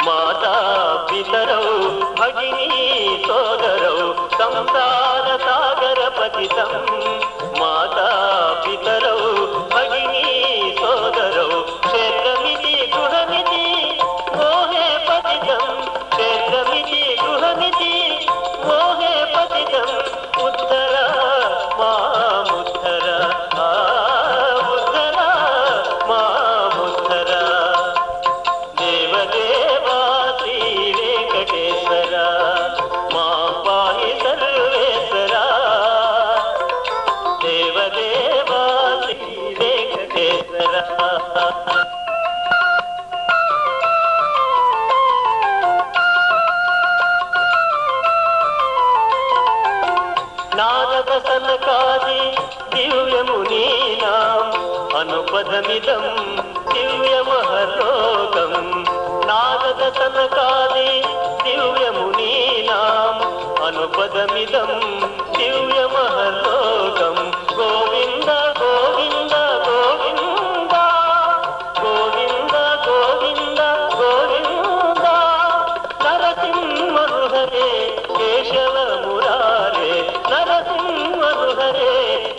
माता पितरौ भगिनी सोदरौ संसार सागर पतितं माता पितरौ भगिनी सोदरौ क्षेत्रमिति गृहमिति मोहे पतितं क्षेत्रमिति गृहमिति मोहे पतितं उद्धर मामुद्धर उद्धर मामुद्धर देवदेवा श्री वेंकटेश्वर मां पाहि सर्वेश्वरा देवदेवा श्री वेंकटेश्वर అనుపదమిదం దివ్యమహర్లోకం నారద సనకాది దివ్యమునీనాం అనుపదమిదం దివ్యమహర్లోకం గోవింద గోవింద గోవింద గోవింద గోవింద గోవింద నరసింహను హరే కేశవ మురారే నరసింహను హరే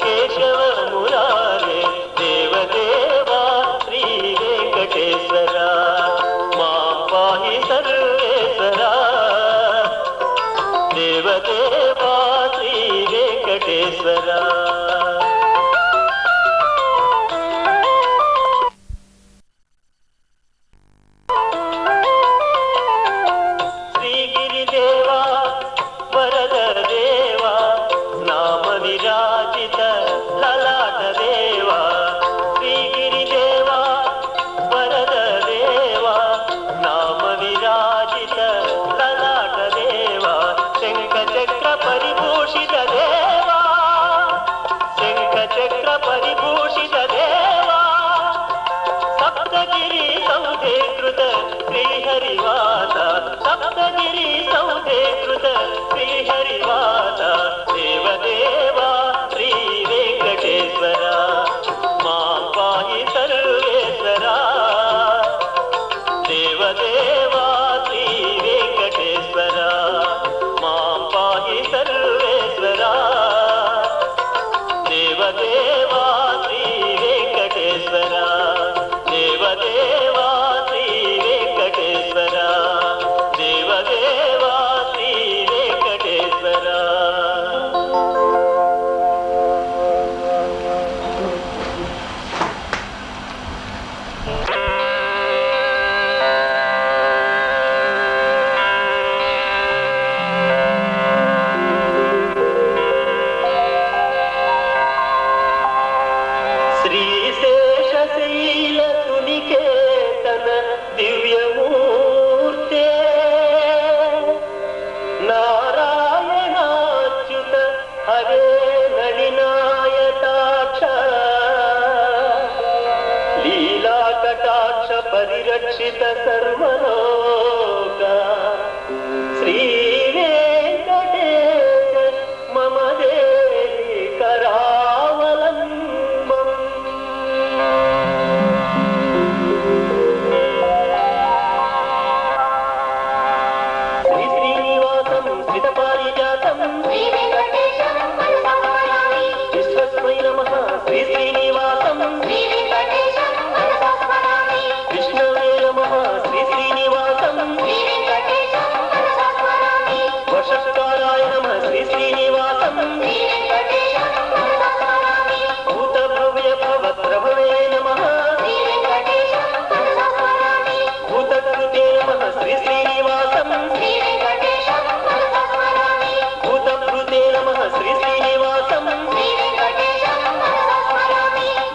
కేశవ మురారే దేవదేవా శ్రీ వెంకటేశ్వర మా పాహి సర్వేశ్వరా దేవదేవా శ్రీ వెంకటేశ్వరా. శ్రీగిరిదేవా వరద దేవా నామ విరాజిత లలాట దేవా శ్రీగిరిదేవా వరద దేవా నామ విరాజిత లలాట దేవా శంఖ చక్ర పరిభూషిత దేవా శంఖ చక్ర పరిభూషిత దేవా సప్తగిరి సౌధే కృత శ్రీహరివాస సప్తగిరి సౌధే కృత శ్రీహరివాస దేవదేవా శ్రీ వెంకటేశ్వర మా పాహి సర్వేశ్వరా దేవదేవా శ్రీ వెంకటేశ్వర మా పాహి సర్వేశ్వరా దేవదేవా శ్రీ వెంకటేశ్వర దేవదేవా శ్రీ వెంకటేశ్వర దేవదేవా శ్రీ వెంకటేశ్వర. శ్రీశేషశైల సునికేతన దివ్యమూర్తే నారాయణాచ్యుత హరే నళినాయతాక్ష లీలాకటాక్ష పరిరక్షిత సర్వలోక శ్రీ వెంకటేశ మమ దేవి కరావలంబం. శ్రీ శ్రీనివాసం శ్రితపారిజాతం విశ్వస్మై నమః శ్రీ శ్రీనివాసం విష్ణవే నమః శ్రీ శ్రీనివాసం వషట్కారాయ నమః శ్రీ శ్రీనివాసం భూతభవ్య భవత్ప్రభవే నమః భూతకృతే నమః శ్రీ శ్రీనివాసం భూతకృతే నమః శ్రీ శ్రీనివాసం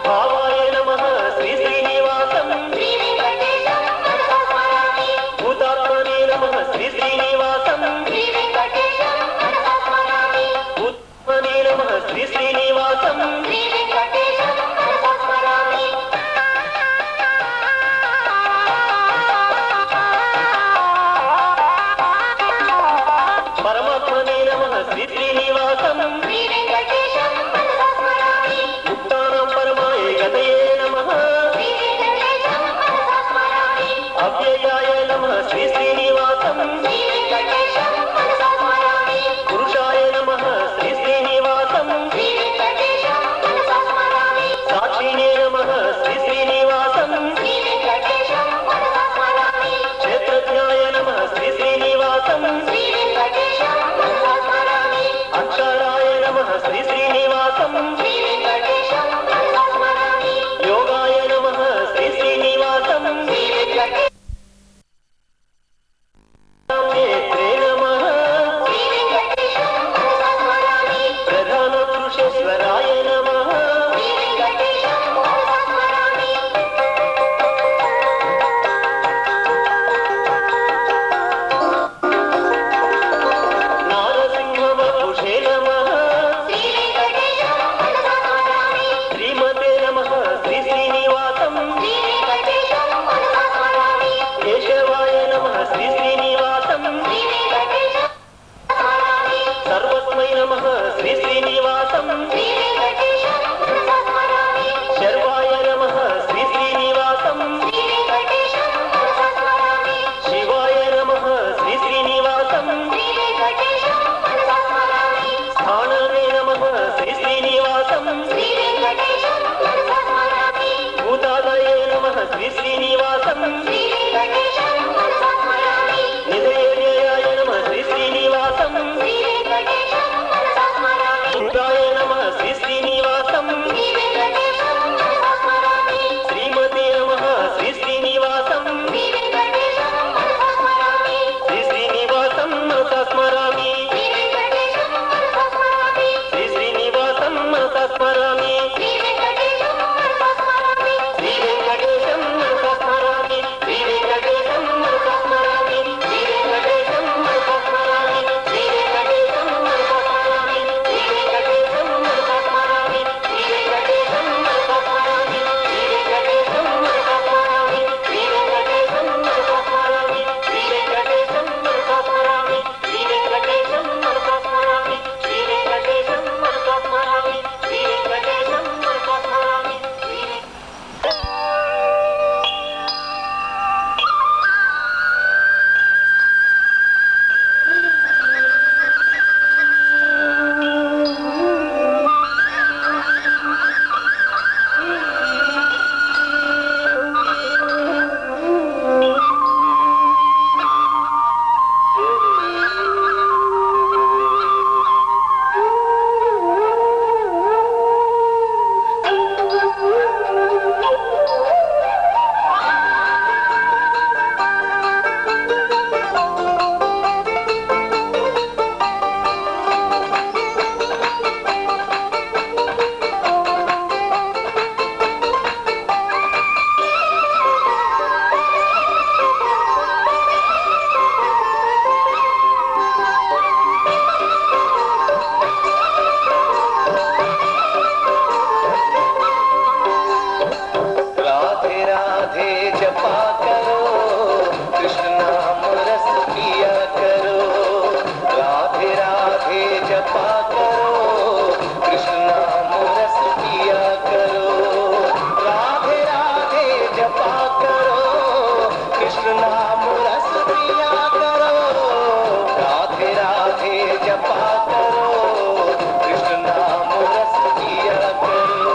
భావాయ నమః శ్రీ శ్రీనివాసం భూతాత్మనే నమః శ్రీ శ్రీనివాసం భూతాత్మనే నమః శ్రీ శ్రీనివాసం పరమాత్మనే నమః శ్రీ శ్రీనివాసం ముక్తానాం పరమాయ గతయే నమః అవ్యయాయ నమః శ్రీ శ్రీనివాసం పురుషాయ నమః శ్రీ శ్రీనివాసం సాక్షిణే నమః శ్రీ శ్రీనివాసం క్షేత్రజ్ఞాయ నమః శ్రీ శ్రీనివాసం అక్షరాయ నమః శ్రీ శ్రీనివాసం యోగాయ నమః శ్రీ శ్రీనివాసం कृष्ण नाम रस पिया करो, राधे राधे जपा करो, कृष्ण नाम रस पिया करो।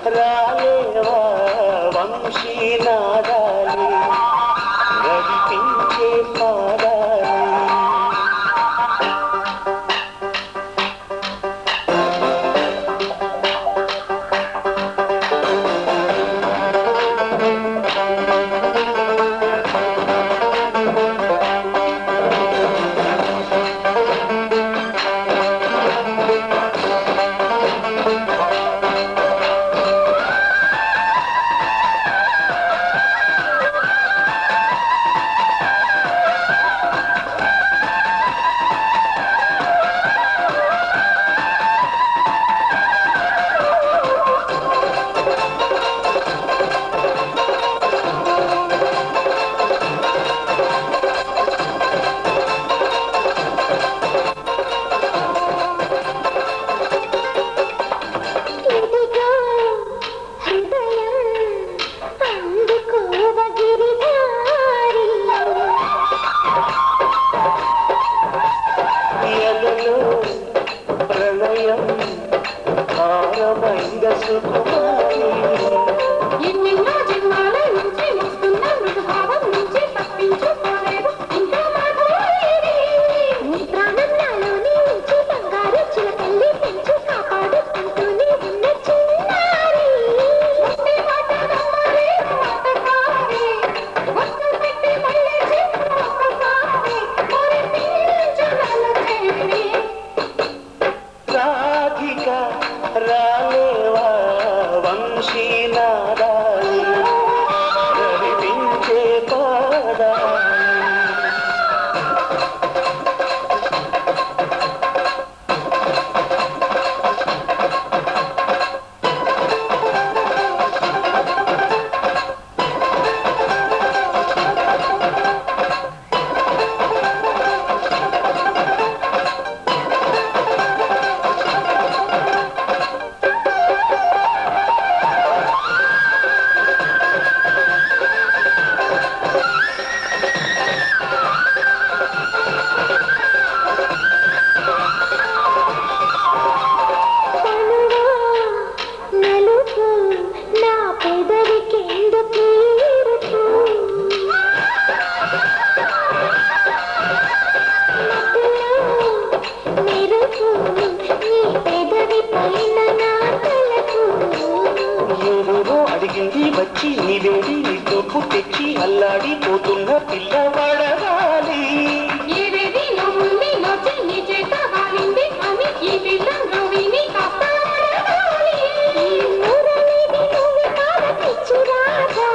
రాలేవా వంశీనాదాలే నడిపించే పాదాలే. ప్రళయం భారమైంద సుకుమారి ఎన్నెన్నో జన్మాల నుంచి వస్తున్న మృగభావం నుంచి తప్పించుకోలేదు ఇంకా మాధురి నీ ప్రాణం నాలోని నుంచి బంగారు చిలకల్లి పెంచి కాపాడుకుంటూనే ఉన్న చిన్నారి వస్తే మాట నమ్మరే మాటకారే వస్తు పెట్టి మళ్ళీ చెప్పు ఒక్కసారి మరి పిలిచగల చేరి రాధిక రాలేవా వంశీనాదాలే నడిపించే పాదాలే. అడిగింది వచ్చి నీ వేడి నీ తోపు తెచ్చి అల్లాడిపోతున్న పిల్లవాడవాలి. ఏవేది నువ్వుంది నొచ్చి నీ చేత వాలింది అని ఈ పిల్ల నవ్విని కాపాడాలి. నూరనేది నువ్వు కాద పిచ్చు రాజా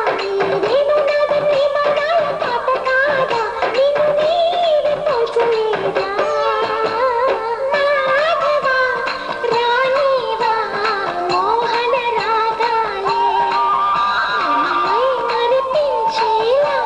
నేను నాది ప్రేమ కాల పాట కాదా నిన్ను నీవి పోచలేదా మాధవా రాణివా మోహన రాగాలే మై మరిపించేలా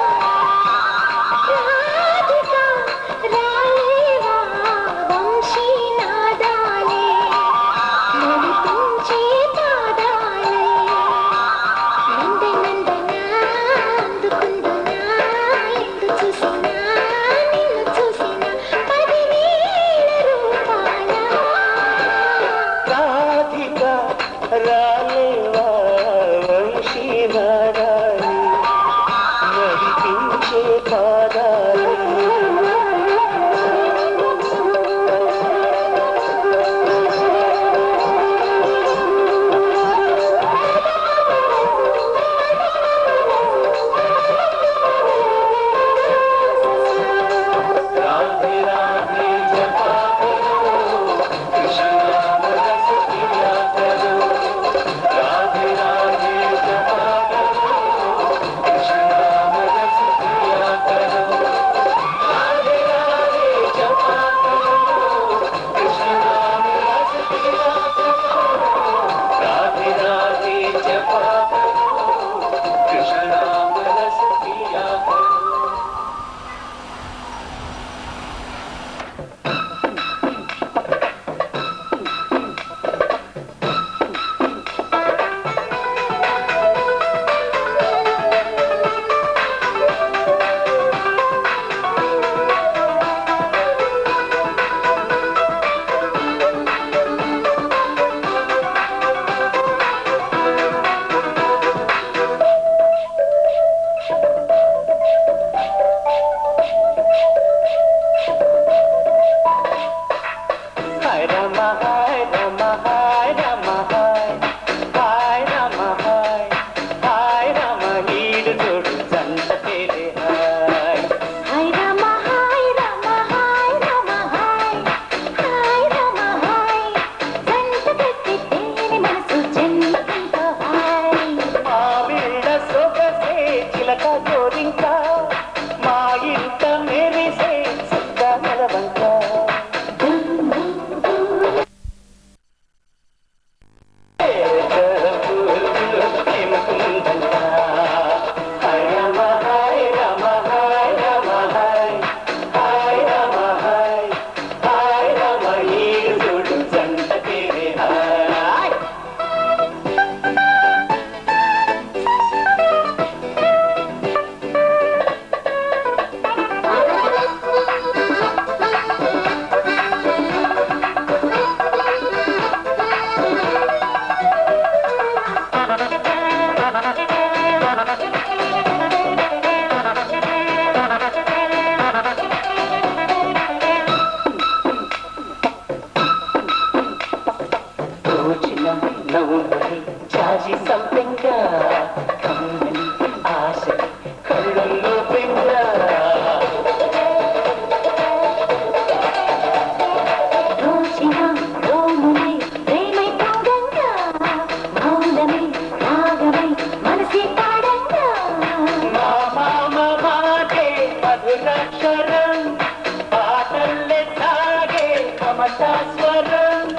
మమతాస్వరం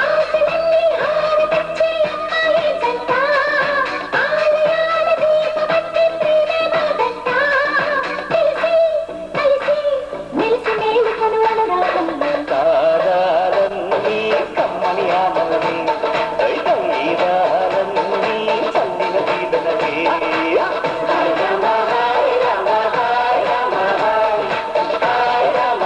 ఆశలన్నీ హారతిచ్చే అమ్మాయి జంట ఆలయాల దీపమట్టి ప్రేమే మాదంట తెలిసి కలిసి మెలిసి మేలుకొను అనురాగంలో తారాలన్నీ కమ్మని ఆమలమే దైవాలన్నీ చల్లిన దీవెనలే హాయ్ రామ హాయ్ రామ హాయ్ రామ హాయ్ హాయ్ రామ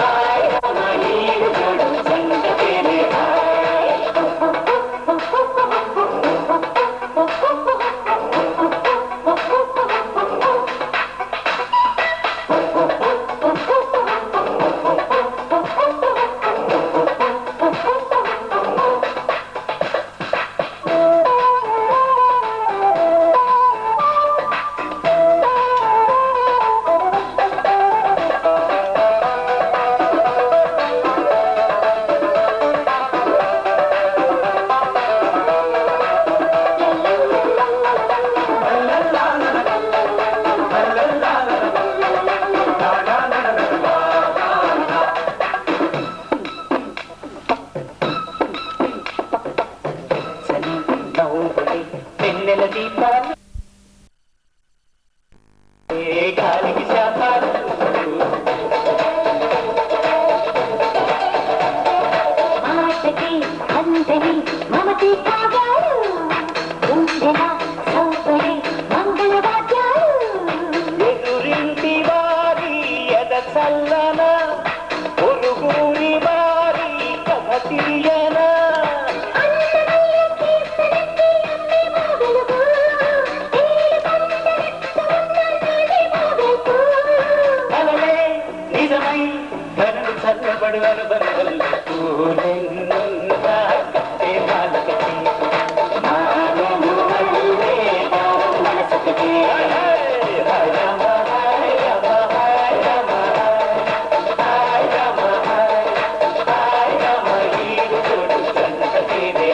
హాయ్ రామ నీవు జోడు సంగతేనే హాయ్ చలి నవ్వులే వెన్నెల దీపాలు ఏ గాలికి శాపాలు మాటకి అందని మమతి కాగాలు గుండెల సౌపడి మంగళ వాద్యాలు ఎదురింటి వారి ఎద చల్లన పొరుగురి వారి కథ తీయన అందమయ్య కీర్తనకి అమ్మే మోగలుగు ఏడు పంటరెత్త ఉన్నది మోగలుగు కలలే నిజమై కనులు చల్లబడు అనుబరువల్ల పూలెన్నున్నా కట్టే బాలకటి మానము వల్లే భావం మనసుకటి హాయ్ రామ హాయ్ రామ హాయ్ రామ హాయ్ రామ హాయ్ రామ ఈడు చూడు సంతతినే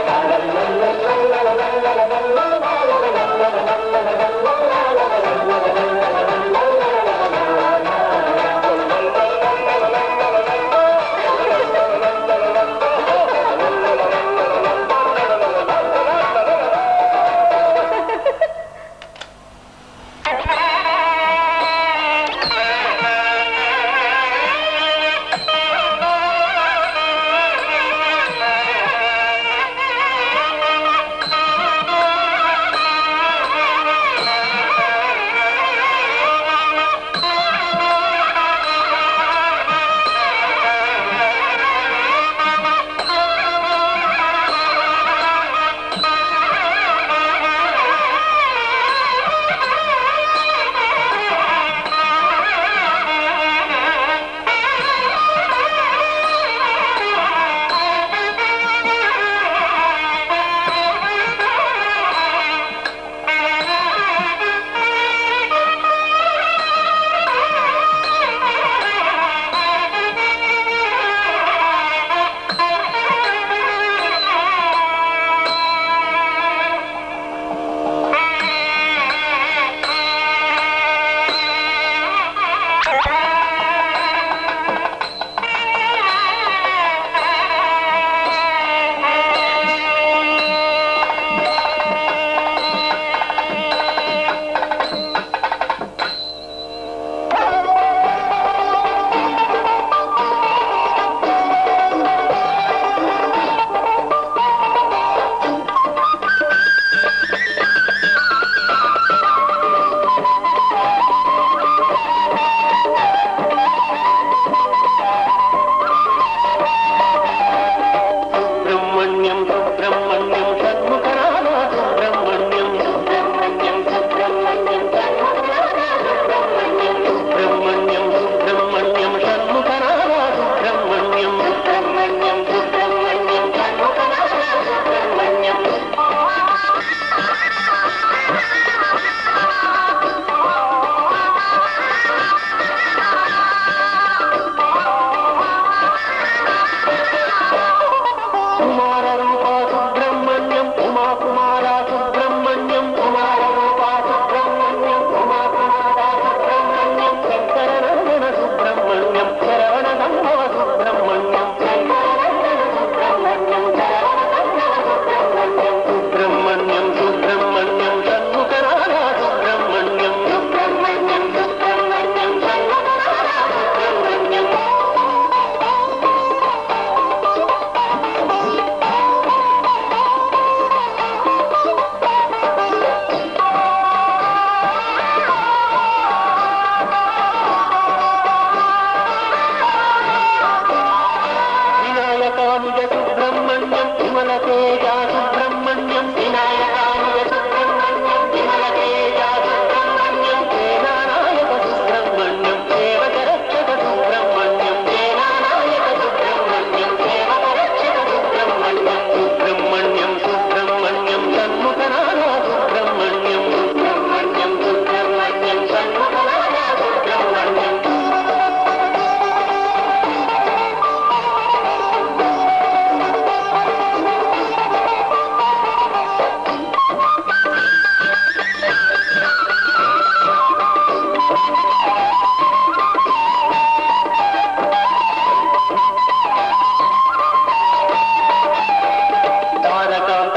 వినాయకానుజ సుబ్రహ్మణ్యం విమల తేజ సుబ్రహ్మణ్యం వినాయకానుజ సుబ్రహ్మణ్యం విమల తేజ సుబ్రహ్మణ్యం సేనానాయక సుబ్రహ్మణ్యం సేవక రక్షక సుబ్రహ్మణ్యం సేనానాయక సుబ్రహ్మణ్యం సేవక రక్షక సుబ్రహ్మణ్యం సుబ్రహ్మణ్యం సుబ్రహ్మణ్యం సన్ముఖనాథ సుబ్రహ్మణ్యం సుబ్రహ్మణ్యం సుబ్రహ్మణ్యం సన్ముఖనాథ సుబ్రహ్మణ్యం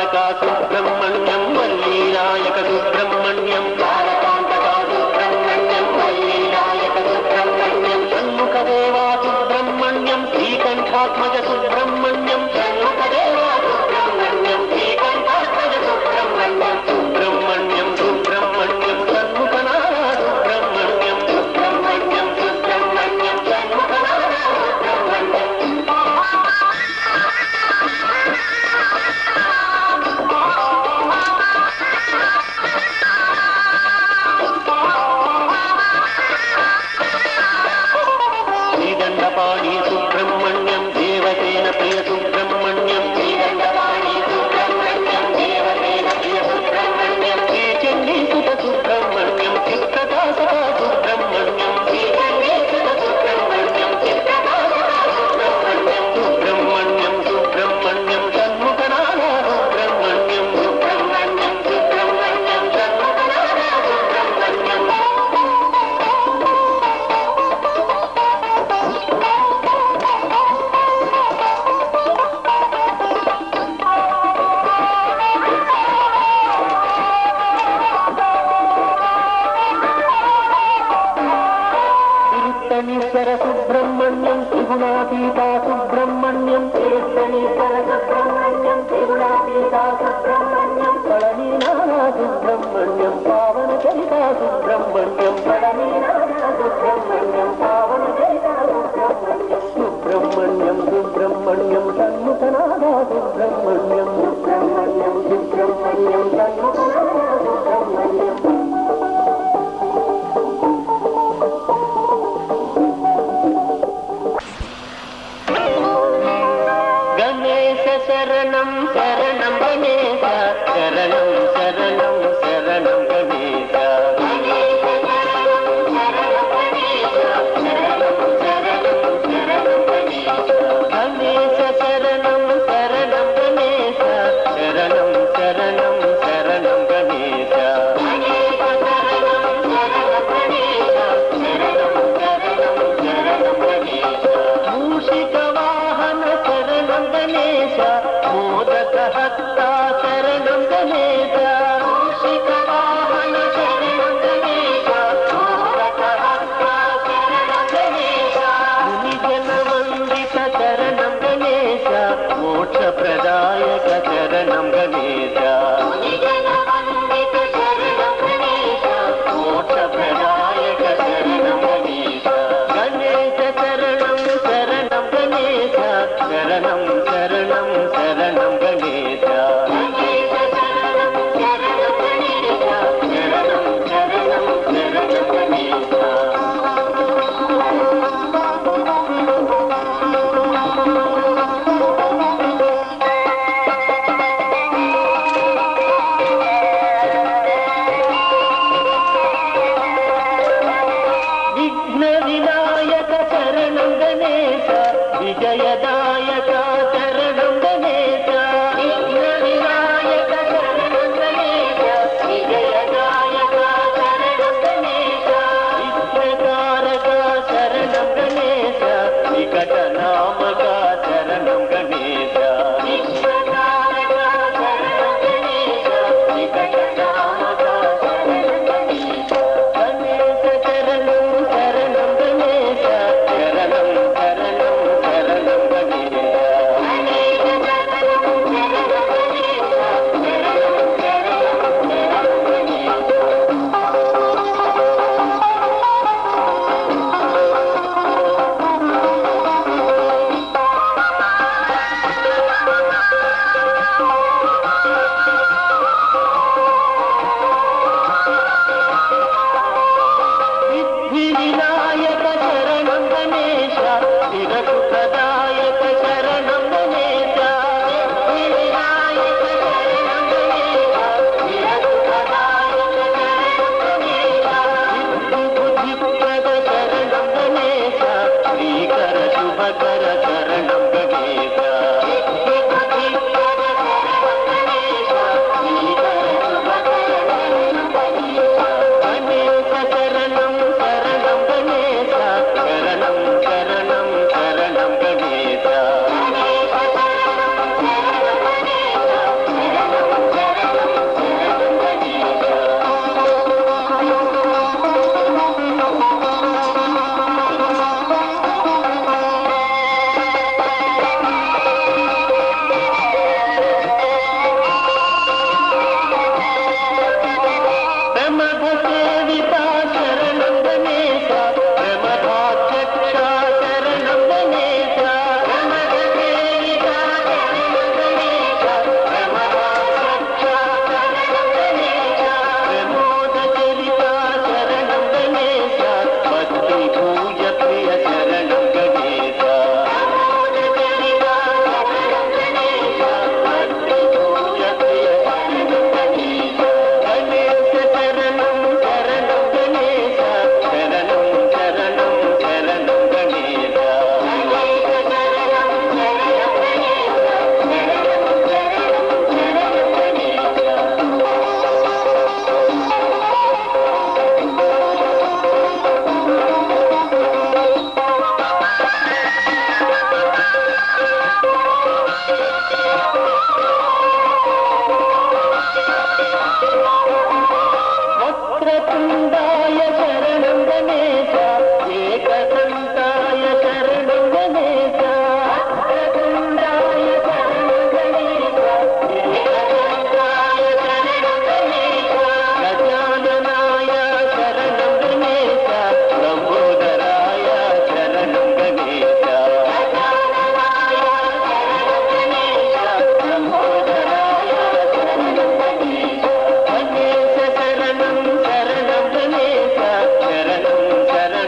సుబ్రహ్మణ్యం వల్లీనాయక సుబ్రహ్మణ్యం తారకాంతక సుబ్రహ్మణ్యం వల్లీనాయక సుబ్రహ్మణ్యం షణ్ముఖదేవా సుబ్రహ్మణ్యం శ్రీకంఠాత్మజ సుబ్రహ్మణ్యం షణ్ముఖదేవా సుబ్రహ్మణ్యం శ్రీకంఠాత్మజ సుబ్రహ్మణ్యం సుబ్రహ్మణ్యం సుబ్రహ్మణ్యం షణ్ముఖనాథ సుబ్రహ్మణ్యం సుబ్రహ్మణ్యం సుబ్రహ్మణ్యం షణ్ముఖనాథ సుబ్రహ్మణ్యం శ్రీదండపాణి సుబ్రహ్మణ్యం దేవసేన ప్రియ సుబ్రహ్మణ్యం శ్రీదండపాణి సుబ్రహ్మణ్యం దేవసేన ప్రియ సుబ్రహ్మణ్యం శ్రీచండీసుత సుబ్రహ్మణ్యం చిత్రదాసక సుబ్రహ్మణ్యం శ్రీచండీసుత సుబ్రహ్మణ్యం చిత్రదాసక సుబ్రహ్మణ్యం సుబ్రహ్మణ్యం సుబ్రహ్మణ్యం సన్ముఖనాథ సుబ్రహ్మణ్యం సుబ్రహ్మణ్యం సుబ్రహ్మణ్యం సన్ముఖనాథ సుబ్రహ్మణ్యం తిరుత్తణీశ్వర సుబ్రహ్మణ్యం త్రిగుణాతీత సుబ్రహ్మణ్యం తిరుత్తణీశ్వర సుబ్రహ్మణ్యం త్రిగుణాతీత సుబ్రహ్మణ్యం పళనీనాథ సుబ్రహ్మణ్యం పావన చరిత సుబ్రహ్మణ్యం పళనీనాథ సుబ్రహ్మణ్యం పావన చరిత సుబ్రహ్మణ్యం సుబ్రహ్మణ్యం సుబ్రహ్మణ్యం సన్ముఖనాథ సుబ్రహ్మణ్యం సుబ్రహ్మణ్యం సుబ్రహ్మణ్యం సన్ముఖనాథ సుబ్రహ్మణ్యం శరణం శరణం గణేశ శరణం శరణం శరణం గణేశ గణేశ శరణం శరణం శరణం గణేశ గణేశ శరణం శరణం గణేశ శరణం శరణం శరణం గణేశ గణేశ శరణం శరణం గణేశ శరణం శరణం శరణం గణేశ మూషిక వాహన శరణం గణేశ మోదక హస్త శరణం గణేశ మూషిక వాహన శరణం గణేశ మోదక హస్త శరణం గణేశ మునిజన వందిత శరణం గణేశ మోక్ష ప్రదాయక శరణం గణేశ మునిజన వందిత శరణం గణేశ మోక్ష ప్రదాయక శరణం గణేశ గణేశ శరణం శరణం గణేశ శరణం శరణం శరణం గణేశ గణేశ శరణం శరణం గణేశ శరణం శరణం శరణం గణేశ విఘ్న వినాయక శరణం గణేశ విజయదాయక శరణం గణేశ విఘ్న వినాయక శరణం గణేశ విజయదాయక శరణం గణేశ విఘ్నకారక శరణం గణేశ వికటనామక శరణం గణేశ విఘ్నకారక శరణం గణేశ వికటనామక శరణం గణేశ గణేశ శరణం శరణం గణేశ శరణం శరణం శరణం గణేశ వక్రతుండాయ శరణం గణేశ ఏకదంతాయ శరణం గణేశ వక్రతుండాయ శరణం గణేశ ఏకదంతాయ శరణం గణేశ గజాననాయ శరణం గణేశ లంబోదరాయ శరణం గణేశ గజాననాయ శరణం గణేశ లంబోదరాయ శరణం గణేశ గణేశ శరణం శరణం గణేశ శరణం శరణం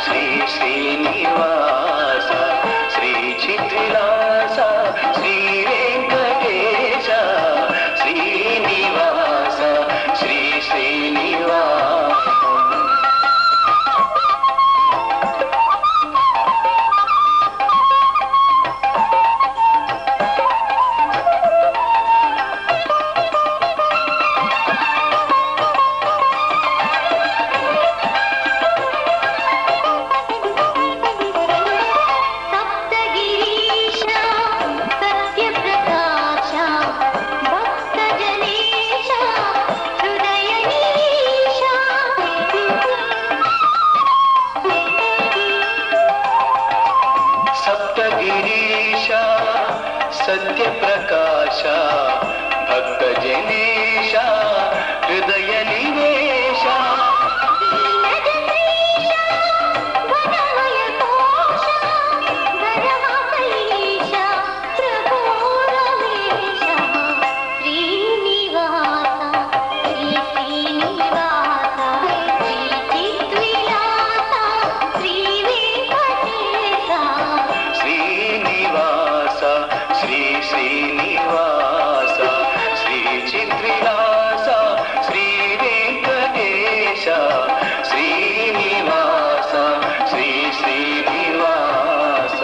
శ్రీ శ్రీనివాస శ్రీ చిత్రిలాస శ్రీ వెంకటేశ శ్రీనివాస శ్రీ శ్రీనివాస. సప్తగిరీశ సత్యప్రకాశ భక్తజనేశ హృదయ నివేశ శ్రీనివాస శ్రీ శ్రీనివాస శ్రీ చిత్రిలాస శ్రీ వెంకటేశ శ్రీనివాస శ్రీ శ్రీనివాస.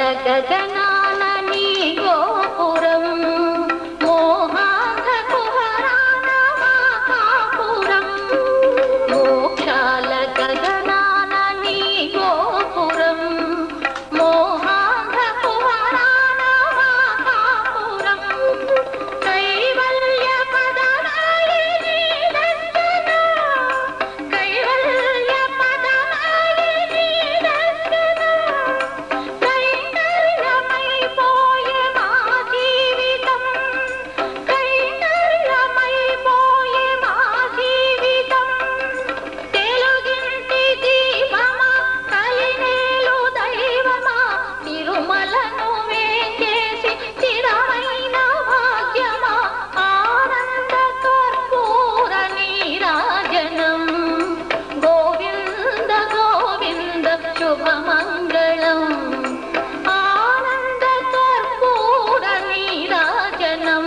గగనాన నీ గోపురం మోహాంధ కుహరాన మాకాపురం మోక్షాల గగనాన నీ గోపురం మోహాంధ కుహరాన మాకాపురం కైవల్య పదనాయిని దర్శన కైవల్య పదనాయిని దర్శన కైంకర్యమైపోయే మా జీవితం కైంకర్యమైపోయే మా జీవితం తెలుగింటి దీపమా కలినేలు దైవమా తిరుమలను వేంచేసి స్థిరమైన భాగ్యమా ఆనంద కర్పూర నీరాజనం గోవింద గోవింద శుభమంగళం ఆనంద కర్పూర నీరాజనం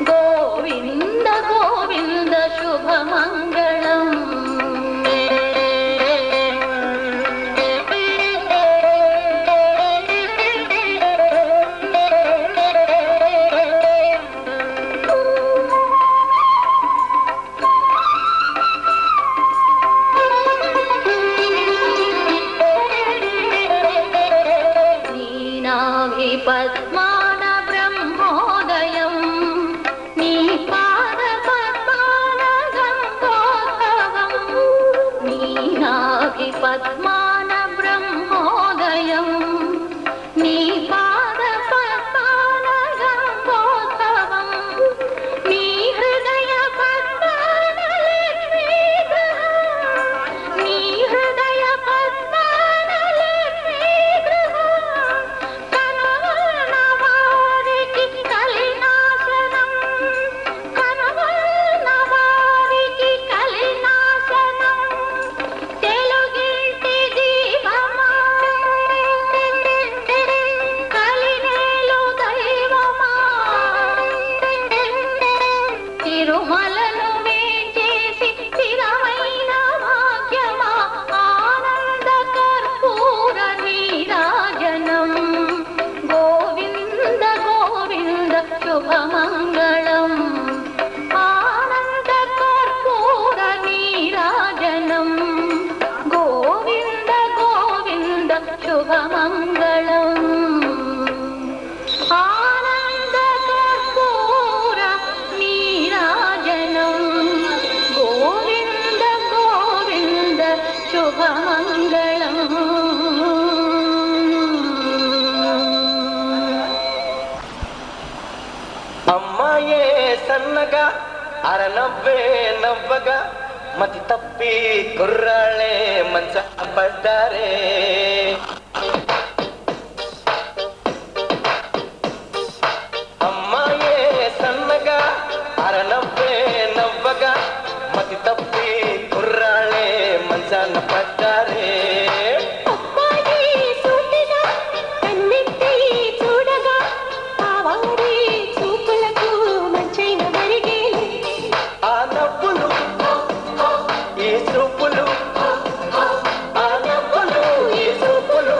గోవింద గోవింద శుభమంగళం నీనాభి పద్మాన బ్రహ్మోదయం నీ పాద పద్మాన గంగోద్భవం నీనాభి పద్మాన బ్రహ్మోదయం నీ పాద పద్మాన గంగోద్భవం నీ హృదయ పద్మాన లక్ష్మీగృహం నీ హృదయ పద్మాన లక్ష్మీగృహం కనుగొన్న వారికి కలినాశనం కనుగొన్న వారికి కలినాశనం తెలుగింటి దీపమా కలినేలు దైవమా తిరుమలను వేంచేసి స్థిరమైన భాగ్యమా ఆనంద కర్పూర నీరాజనం గోవింద గోవింద శుభమంగళం ఆనంద కర్పూర నీరాజనం గోవింద గోవింద శుభమంగళం ఆనంద కర్పూర నీరాజనం గోవింద గోవింద శుభమంగళం అమ్మాయే సన్నగా అరనవ్వే నవ్వగా మతి తప్పి కుర్రాళ్ళే మంచ పడ్డారే అమ్మాయే సన్నగా అరనవ్వే నవ్వగా మతి తప్పి కుర్రాళ్ళే మంచాన పడ్డారే అబ్బాయి సూటిగా కన్నెత్తి చూడగా ఆ వారి చూపులకు మంచైన మరిగేలే ఆ నవ్వులు ఈ చూపులు ఆ నవ్వులు ఈ చూపులు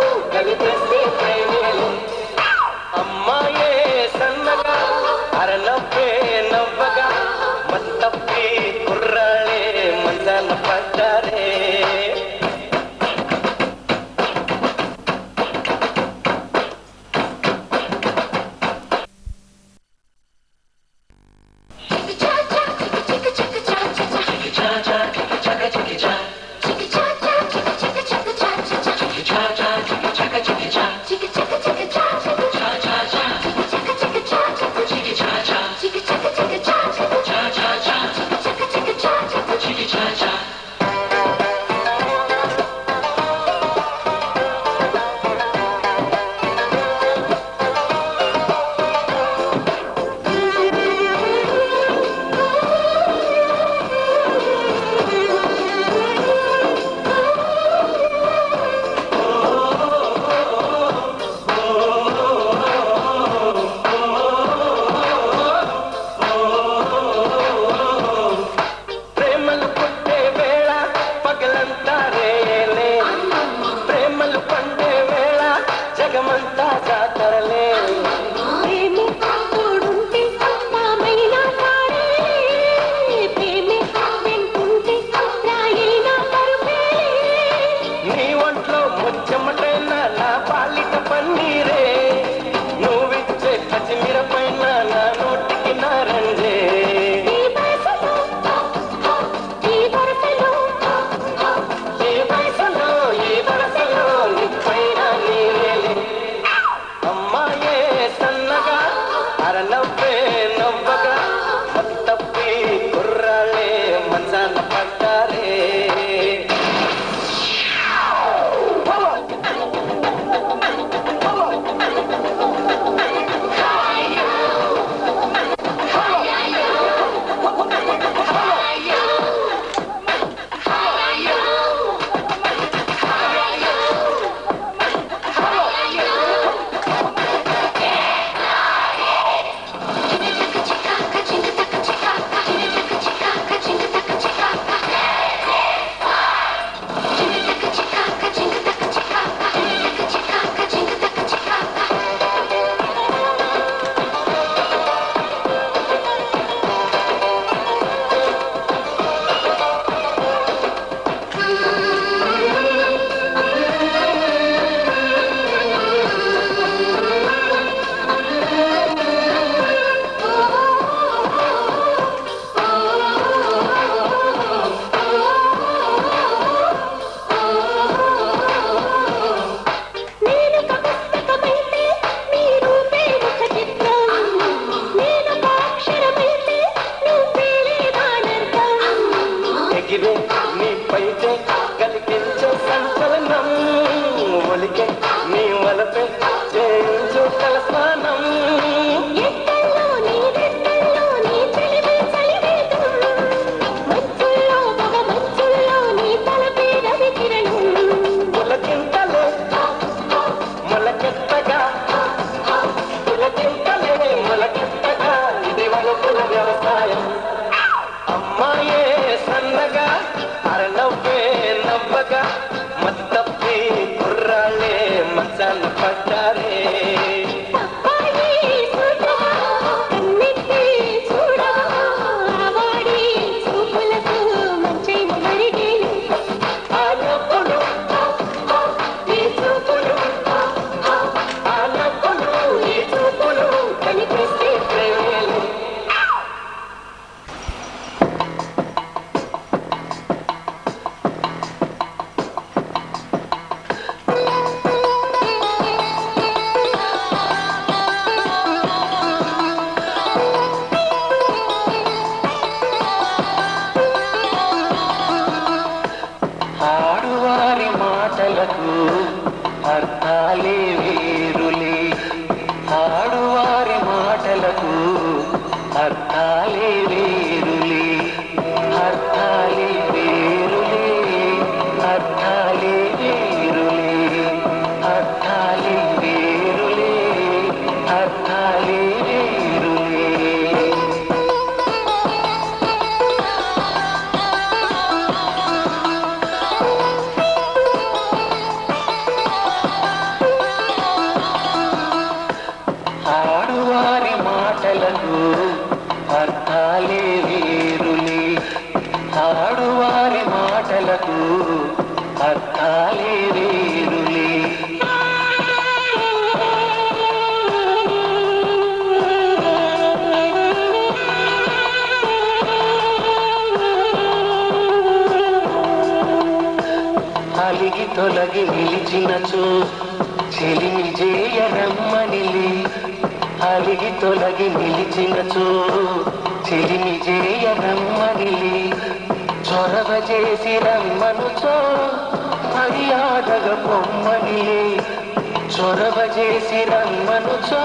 వలపే చేయించు తల స్నానం ఎక్కల్లో నీ రెక్కల్లో నీ చలివే చలివేగం మంచుల్లో మగ మంచుల్లో నీ తలపే రవి కిరణం పులకింతలే మొలకెత్తగా పులకింతలే మొలకెత్తగా ఇది వలపుల వ్యవసాయం అమ్మాయే సన్నగా అరనవ్వే నవ్వగా మతి తప్పి కుర్రాళ్ళే మంచాన పడ్డారే అబ్బాయి చూడగా కన్నెత్తి చూడగా ఆవాడి చూపులకు మంచైన మరిగేలు ఆ నవ్వులు ఈ చూపులు ఆ నవ్వులు ఈ చూపులు కనిపిస్తే ప్రేమేలు ఆడువారి మాటలకు అర్థాలే వేరులే ఆడువారి మాటలకు అర్థాలే వేరులే అర్థాలే వేరులే అర్థాలే వేరులే అర్థాలే వేరులే అర్థాలే వేరులే ఆడువారి మాటలకు అర్థాలే వేరులే ఆడువారి మాటలకు అర్థాలే వేరులే అలిగి తొలగి నిలిచినచో చెలిమి జేయరమ్మనిలి అలిగి తొలగి నిలిచినచో చెలిమి జేయరమ్మనిలి చొరవ చేసి రమ్మనుచో మర్యాదగ పొమ్మనిలే చొరవ చేసి రమ్మనుచో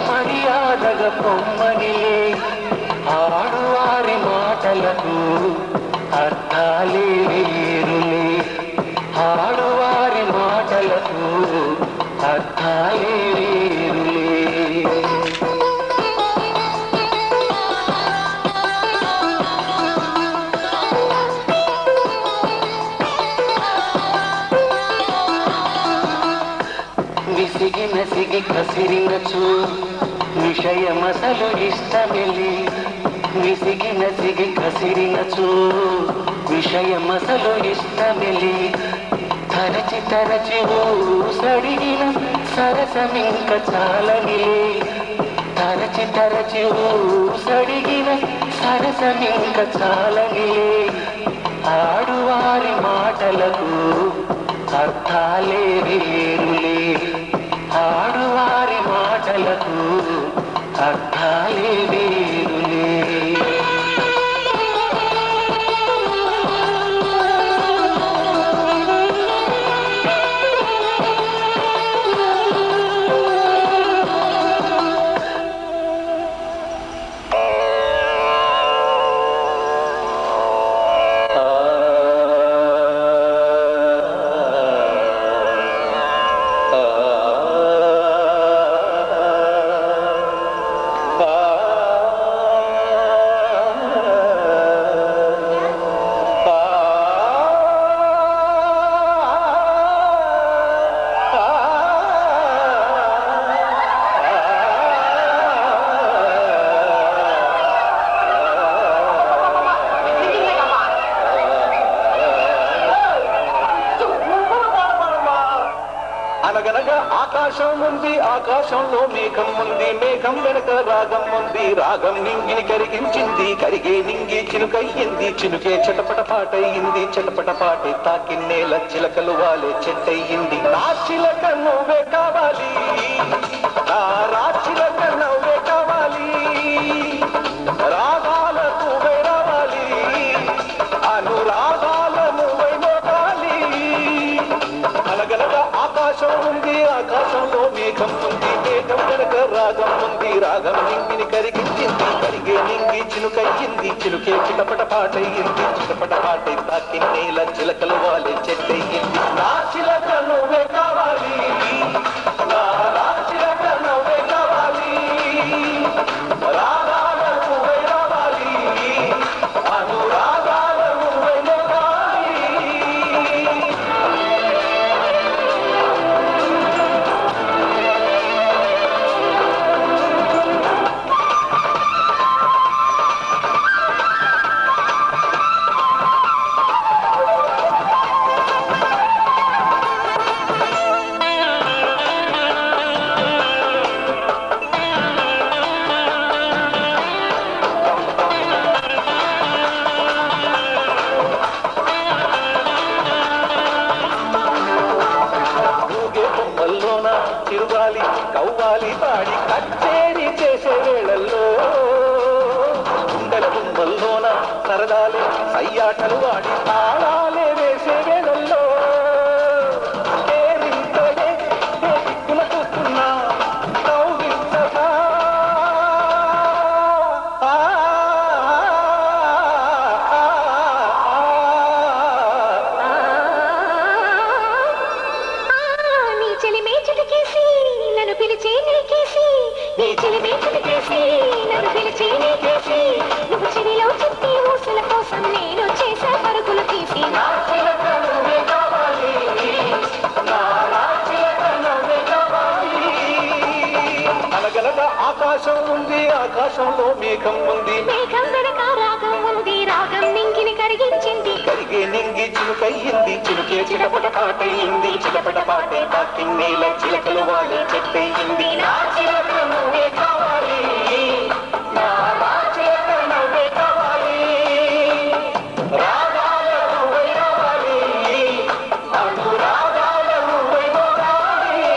మర్యాదగ పొమ్మనిలే ఆడువారి మాటలకు అర్థాలే వేరులే ఆడువారి మాటలకు అర్థాలే వేరులే విసిగి నసిగి కసిరినచు విషయమసలు ఇష్టమెలి విసిగి నసిగి కసిరినచు విషయమసలు ఇష్టమెలి తరచి తరచి ఊసడిగిన సరసమింక చాలనిలే తరచి తరచి ఊసడిగిన సరసమింక చాలనిలే ఆడువారి మాటలకు అర్థాలే వేరులే ఆడువారి మాటలకు అర్థాలే వేరులే అనగనగా ఆకాశం ఉంది, ఆకాశంలో మేఘం ఉంది, మేఘం వెనక రాగం ఉంది, రాగం నింగిని కరిగించింది, కరిగే నింగి చినుకయ్యింది, చినుకే చటపట పాటయింది, చటపట పాటే తాకి నేల చిలకలు వాలే చెట్టయింది. నా చిలక నువ్వే కావాలి, నా రాచిలక నువ్వే కావాలి, రాగాల నువ్వే రావాలి, అనురాగాల నువ్వై మోగాలి. అనగనగా ఆకాశం ఆకాశం ఉంది ఆకాశంలో మేఘం ఉంది మేఘం వెనక రాగం ఉంది రాగం నింగిని కరిగించింది కరిగే నింగి చినుకయ్యింది చినుకే చిటపట పాటయ్యింది చిటపట పాటై తాకి నేల చిలకలు వాలే చెట్టయ్యింది నా చిలక నువ్వే కావాలి నా చిలక నువ్వే కావాలి రాగాల నువ్వే కావాలి అనురాగాల నువ్వే కావాలి తిరుగాలి కవ్వాలి పాడి కచ్చేరి చేసే వేళల్లో గుండెల గుమ్మల్లోన సరదాలే సయ్యాటలు వాడి తాళాలే వేసే వేళల్లో ఏరింతలే ఏ దిక్కుల చూస్తున్నా కౌగిలింతగా నీ చెలిమే చిటికేసి నన్ను పిలిచే నీకేసి నీ చెలిమే చిటికేసి నన్ను పిలిచే నీకేసి నువ్వు చెవిలో చెప్పి ఊసల కోసం నేను చేసే పరుగులు తీసి నా చిలక నువ్వే కావాలి నా చిలక నువ్వే కావాలి అనగనగా ఆకాశం ఉంది ఆకాశంలో మేఘం ఉంది మేఘం వెనక రాగం ఉంది రాగం నింగిని కరిగించింది కరిగే నింగి చినుకయ్యింది చినుకే చిటపట పాటయ్యింది చిటపట పాటే తాకి నేల చిలకలు వాలే చెట్టయ్యింది నా చిలక నువ్వే కావాలి నా చిలక నువ్వే కావాలి రాగాల నువ్వే కావాలి అనురాగాల నువ్వే కావాలి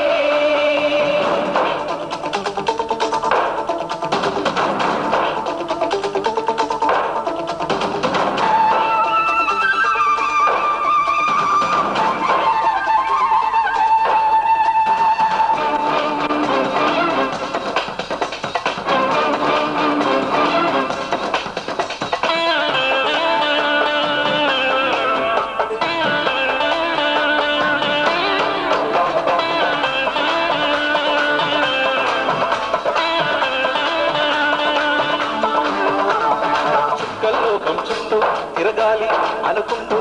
చుక్కల్లోకం చుట్టూ తిరగాలి అనుకుంటూ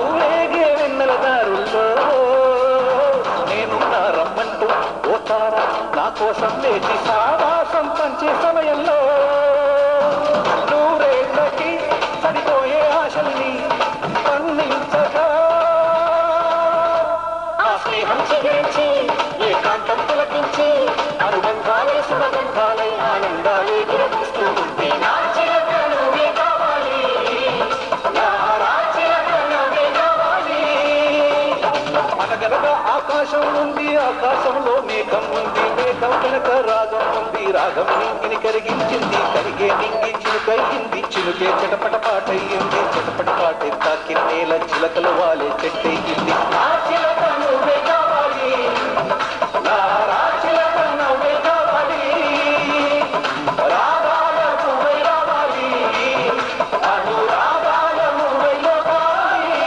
ఊరేగే వెన్నెల దారుల్లో నేనున్నా రమ్మంటూ ఓ తార నా కోసం లేచి సావాసం పంచే సమయంలో నూరేళ్ళకి సరిపోయే ఆశల్ని పండించగా ఆ స్నేహం చిగురించి ఏకాంతం పులకించి అనుబంధాలే సుగంధాలై ఆనందాలే గురపిస్తూ ఉంటే నా చిలక నువ్వే కావాలి నా చిలక నువ్వే కావాలి అనగనగా ఆకాశం ఉంది ఆకాశంలో మేఘం ఉంది మేఘం వెనక రాగం ఉంది రాగం నింగిని కరిగించింది కరిగే నింగి చినుకయ్యింది చినుకే చటపట పాటయ్యింది చటపట పాటే తాకి నేల చిలకలు వాలే చెట్టయ్యింది నా చిలక నువ్వే కావాలి నా చిలక నువ్వే కావాలి రాగాల నువ్వే కావాలి అనురాగాల నువ్వే కావాలి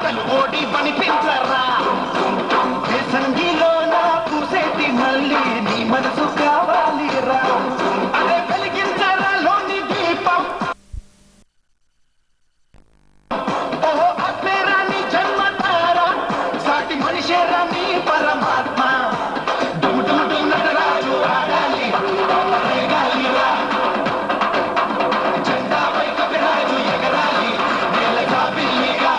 కలుగోడి పనిపించరా సంగీలో నా పూసేటి మళ్ళీ నీ మనసు కావాలిరా అదే వెలిగించరా లోని దీపం ఓ అద్దేరా నీ జన్మతారా సాటి మనిషేరా నీ పరమాత్మ డుముడుముడు నటరాజు ఆడాలి రేగాలిరా జెండాపై కపిరాజు ఎగరాలి నేలగా పిల్లిగా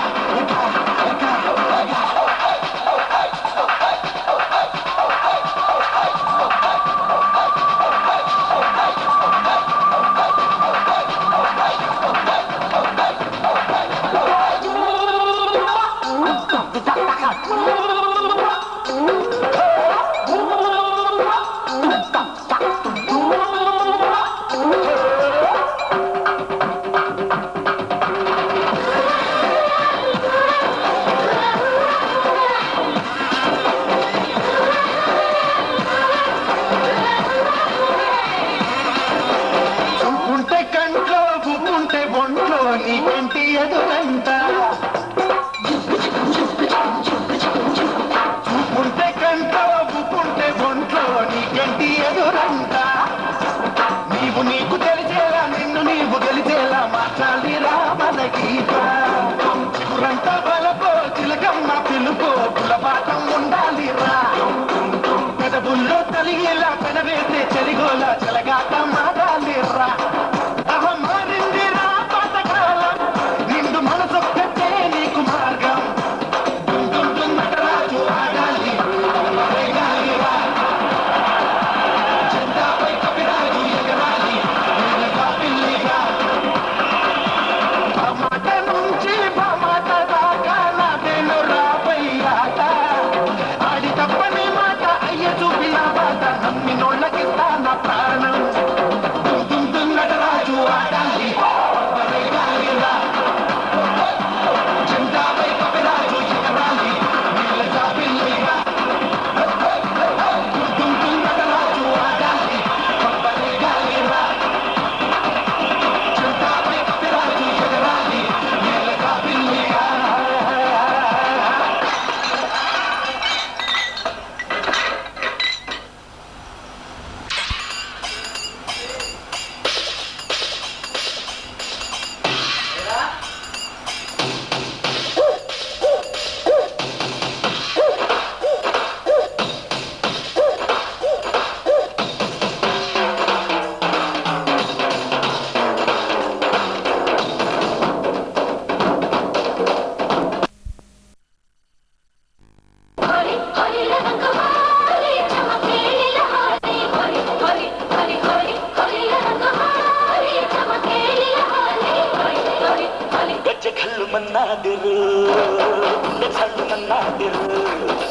నీకంటి ఎదురంట చూపుంటే కంట్లో బుక్కుంటే ఒంట్లో నీకంటి ఎదురంట నీవు నీకు తెలిసేలా నిన్ను నీవు గెలిచేలా మార్చాలిరా మన గీత చిగురంట బలపో చిలకమ్మ పిలుపో పులపాఠం ఉండాలిరా పెదవుల్లో తలిగేలా పెనవేసే చెలిగోలా చెలగాట మారాలిరా మన్నాదిరు మన్నాదిరు